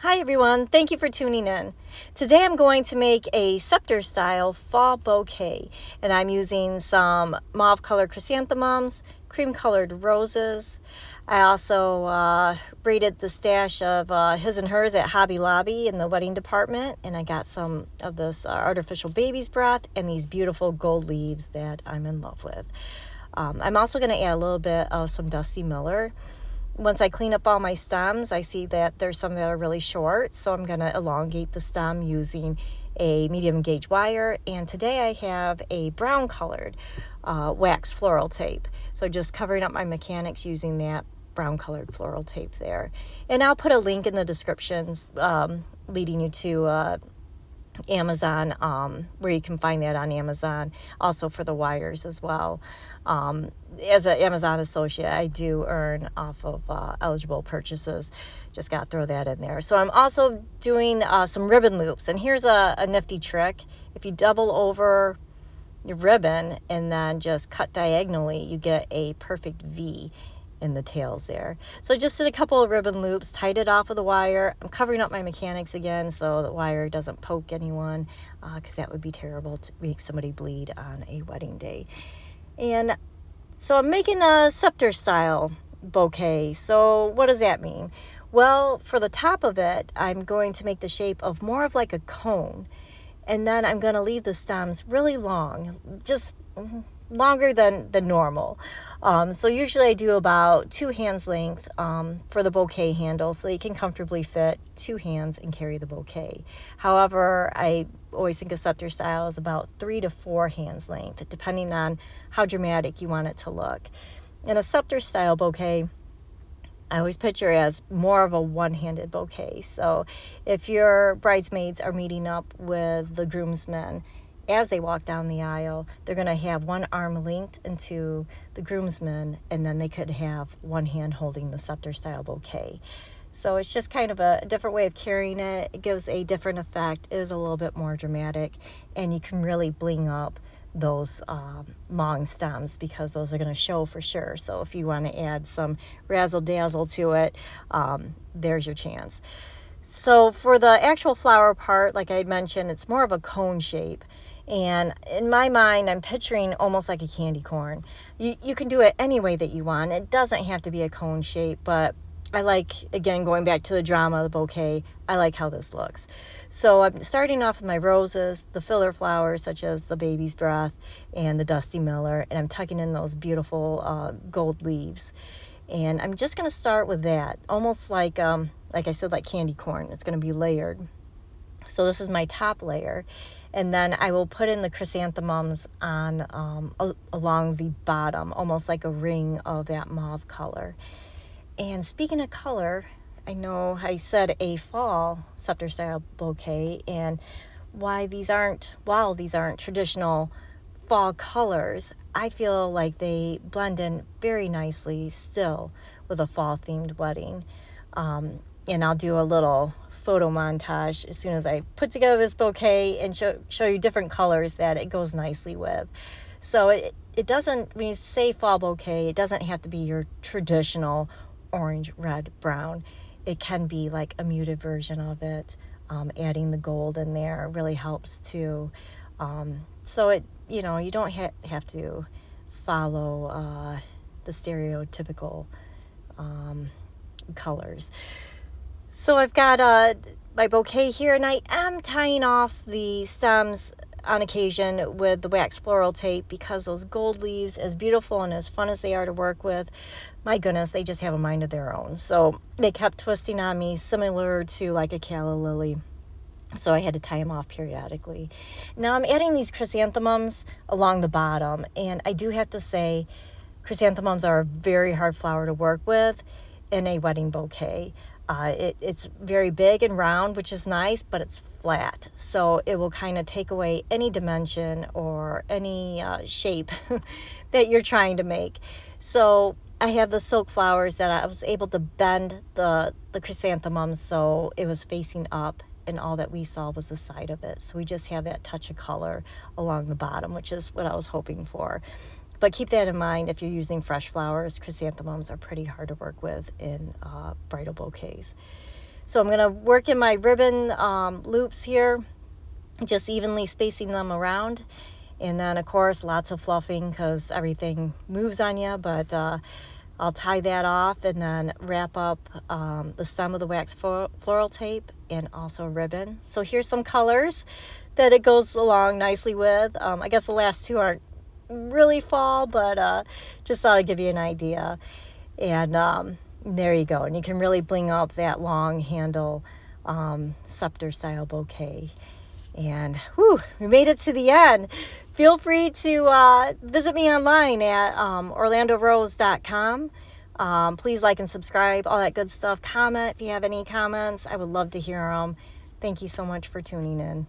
Hi everyone, thank you for tuning in. Today I'm going to make a Scepter style fall bouquet, and I'm using some mauve colored chrysanthemums, cream colored roses. I also raided the stash of his and hers at Hobby Lobby in the wedding department, and I got some of this artificial baby's breath and these beautiful gold leaves that I'm in love with. I'm also going to add a little bit of some Dusty Miller. Once I clean up all my stems, I see that there's some that are really short, so I'm going to elongate the stem using a medium gauge wire. And today I have a brown colored wax floral tape. So just covering up my mechanics using that brown colored floral tape there. And I'll put a link in the descriptions leading you to Amazon, where you can find that on Amazon, also for the wires as well. As an Amazon associate, I do earn off of eligible purchases. Just got to throw that in there. So I'm also doing some ribbon loops, and here's a nifty trick. If you double over your ribbon and then just cut diagonally, you get a perfect V in the tails there. So I just did a couple of ribbon loops, tied it off of the wire. I'm covering up my mechanics again so the wire doesn't poke anyone, because that would be terrible to make somebody bleed on a wedding day. And so I'm making a Scepter style bouquet. So what does that mean? Well, for the top of it, I'm going to make the shape of more of like a cone. And then I'm going to leave the stems really long, just longer than normal. So usually I do about 2 hands length for the bouquet handle, so you can comfortably fit 2 hands and carry the bouquet. However, I always think a Scepter style is about 3 to 4 hands length, depending on how dramatic you want it to look. In a Scepter style bouquet, I always picture as more of a one-handed bouquet. So if your bridesmaids are meeting up with the groomsmen, as they walk down the aisle, they're going to have one arm linked into the groomsmen, and then they could have one hand holding the Scepter style bouquet. So it's just kind of a different way of carrying it. It gives a different effect, it is a little bit more dramatic, and you can really bling up those long stems, because those are going to show for sure. So if you want to add some razzle dazzle to it, there's your chance. So for the actual flower part, like I mentioned, it's more of a cone shape. And in my mind, I'm picturing almost like a candy corn. You can do it any way that you want. It doesn't have to be a cone shape, but I like, again, going back to the drama of the bouquet, I like how this looks. So I'm starting off with my roses, the filler flowers such as the baby's breath and the Dusty Miller, and I'm tucking in those beautiful gold leaves. And I'm just going to start with that, almost like I said, like candy corn. It's going to be layered. So this is my top layer, and then I will put in the chrysanthemums on along the bottom, almost like a ring of that mauve color. And speaking of color, I know I said a fall Scepter style bouquet, and while these aren't traditional fall colors, I feel like they blend in very nicely still with a fall themed wedding. And I'll do a little photo montage as soon as I put together this bouquet and show you different colors that it goes nicely with. So it doesn't, when you say fall bouquet, it doesn't have to be your traditional orange, red, brown. It can be like a muted version of it. Adding the gold in there really helps too. So it, you don't have to follow the stereotypical colors. So I've got my bouquet here, and I am tying off the stems on occasion with the wax floral tape, because those gold leaves, as beautiful and as fun as they are to work with, my goodness, they just have a mind of their own. So they kept twisting on me, similar to like a calla lily. So I had to tie them off periodically. Now I'm adding these chrysanthemums along the bottom, and I do have to say, chrysanthemums are a very hard flower to work with in a wedding bouquet. It's very big and round, which is nice, but it's flat. So it will kind of take away any dimension or any shape that you're trying to make. So I have the silk flowers that I was able to bend the chrysanthemums so it was facing up, and all that we saw was the side of it. So we just have that touch of color along the bottom, which is what I was hoping for. But keep that in mind if you're using fresh flowers. Chrysanthemums are pretty hard to work with in bridal bouquets. So I'm going to work in my ribbon loops here, just evenly spacing them around. And then, of course, lots of fluffing because everything moves on you. But I'll tie that off and then wrap up the stem of the wax floral tape and also ribbon. So here's some colors that it goes along nicely with. I guess the last two aren't really fall, but just thought I'd give you an idea. And there you go. And you can really bling up that long handle scepter style bouquet. And whew, we made it to the end. Feel free to visit me online at orlandorose.com. Please like and subscribe, all that good stuff. Comment if you have any comments. I would love to hear them. Thank you so much for tuning in.